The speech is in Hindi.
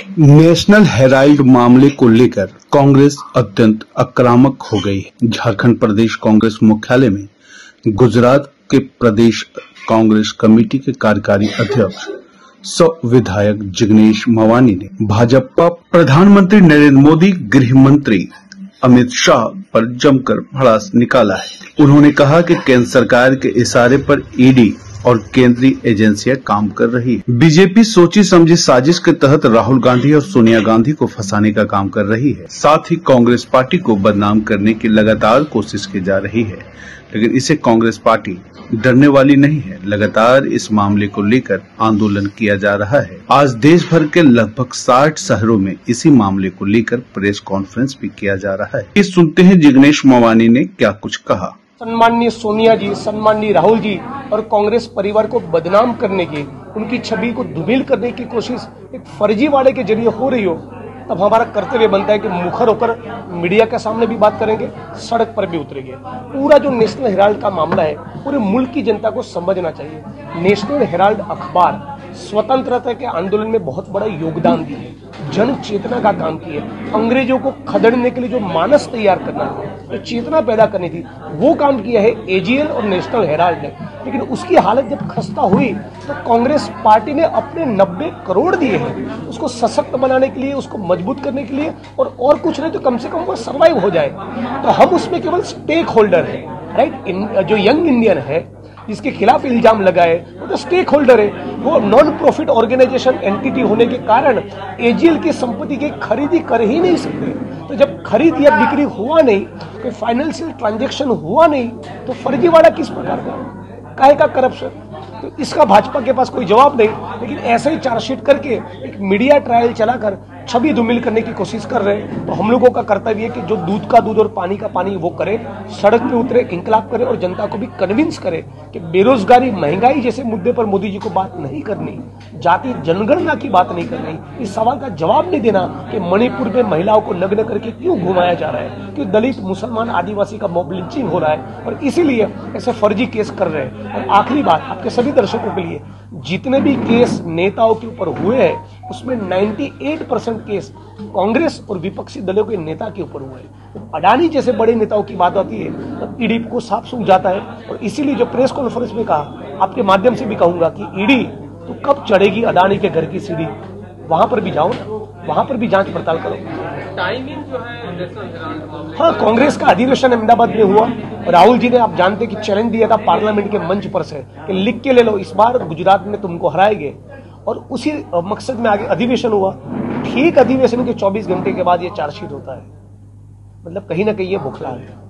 नेशनल हेराल्ड मामले को लेकर कांग्रेस अत्यंत आक्रामक हो गई है। झारखंड प्रदेश कांग्रेस मुख्यालय में गुजरात के प्रदेश कांग्रेस कमेटी के कार्यकारी अध्यक्ष सौ विधायक जिग्नेश मेवानी ने भाजपा प्रधानमंत्री नरेंद्र मोदी, गृह मंत्री अमित शाह पर जमकर भड़ास निकाला है। उन्होंने कहा कि केंद्र सरकार के इशारे पर ईडी और केंद्रीय एजेंसियां काम कर रही है। बीजेपी सोची समझी साजिश के तहत राहुल गांधी और सोनिया गांधी को फंसाने का काम कर रही है। साथ ही कांग्रेस पार्टी को बदनाम करने की लगातार कोशिश की जा रही है, लेकिन इसे कांग्रेस पार्टी डरने वाली नहीं है। लगातार इस मामले को लेकर आंदोलन किया जा रहा है। आज देश भर के लगभग 60 शहरों में इसी मामले को लेकर प्रेस कॉन्फ्रेंस भी किया जा रहा है। ये सुनते हैं जिग्नेश मेवानी ने क्या कुछ कहा। सम्माननीय सोनिया जी, सम्माननीय राहुल जी और कांग्रेस परिवार को बदनाम करने की, उनकी छवि को धूमिल करने की कोशिश एक फर्जीवाड़े के जरिए हो रही हो, तब हमारा कर्तव्य बनता है कि मुखर होकर मीडिया के सामने भी बात करेंगे, सड़क पर भी उतरेंगे। पूरा जो नेशनल हेराल्ड का मामला है, पूरे मुल्क की जनता को समझना चाहिए। नेशनल हेराल्ड अखबार स्वतंत्रता के आंदोलन में बहुत बड़ा योगदान दी है, जन चेतना का काम किया। अंग्रेजों को खदेड़ने के लिए जो मानस तैयार करना था, जो चेतना पैदा करनी थी, वो काम किया है एजीएल और नेशनल हेराल्ड ने। लेकिन उसकी हालत जब खस्ता हुई तो कांग्रेस पार्टी ने अपने 90 करोड़ दिए हैं उसको सशक्त बनाने के लिए, उसको मजबूत करने के लिए, और कुछ नहीं तो कम से कम वो सर्वाइव हो जाए। तो हम उसमें केवल स्टेक होल्डर है, राइट। जो यंग इंडियन है जिसके खिलाफ इल्जाम लगाए, वो तो स्टेक होल्डर है। वो नॉन प्रॉफिट ऑर्गेनाइजेशन एंटिटी होने के कारण एजीएल की संपत्ति की खरीदी कर ही नहीं सकते। तो जब खरीद या बिक्री हुआ नहीं, कोई फाइनेंशियल ट्रांजैक्शन हुआ नहीं, तो फर्जीवाड़ा किस प्रकार का, काहे का करप्शन? तो इसका भाजपा के पास कोई जवाब नहीं। लेकिन ऐसे ही चार्जशीट करके एक मीडिया ट्रायल चलाकर छवि धूमिल करने की कोशिश कर रहे हैं। तो हम लोगों का कर्तव्य है कि जो दूध का दूध और पानी का पानी वो करे, सड़क पे उतरे, इंकलाब करे और जनता को भी कन्विंस करे कि बेरोजगारी, महंगाई जैसे मुद्दे पर मोदी जी को बात नहीं करनी, जाति जनगणना की बात नहीं करनी, इस सवाल का जवाब नहीं देना कि मणिपुर में महिलाओं को नग्न करके क्यों घुमाया जा रहा है, कि दलित, मुसलमान, आदिवासी का मॉब लिंचिंग हो रहा है, और इसीलिए ऐसे फर्जी केस कर रहे हैं। और आखिरी बात आपके सभी दर्शकों के लिए, जितने भी केस नेताओं के ऊपर हुए हैं उसमें 98% केस कांग्रेस और विपक्षी दलों के नेता के ऊपर हुए हैं। तो अडानी जैसे बड़े नेताओं की बात आती है तब ईडी को साफ सूझ जाता है। और इसीलिए जो प्रेस कॉन्फ्रेंस में कहा, आपके माध्यम से भी कहूंगा कि ईडी तो कब चढ़ेगी अडानी के घर की सीढ़ी, वहां पर भी जाओ ना, वहां पर भी जांच पड़ताल करो। टाइमिंग जो है हाँ, कांग्रेस का अधिवेशन अहमदाबाद में हुआ। राहुल जी ने, आप जानते कि चैलेंज दिया था पार्लियामेंट के मंच पर से कि लिख के ले लो, इस बार गुजरात में तुमको हराएंगे, और उसी मकसद में आगे अधिवेशन हुआ। ठीक अधिवेशन के 24 घंटे के बाद ये चार्जशीट होता है। मतलब कहीं ना कहीं ये बुखला है।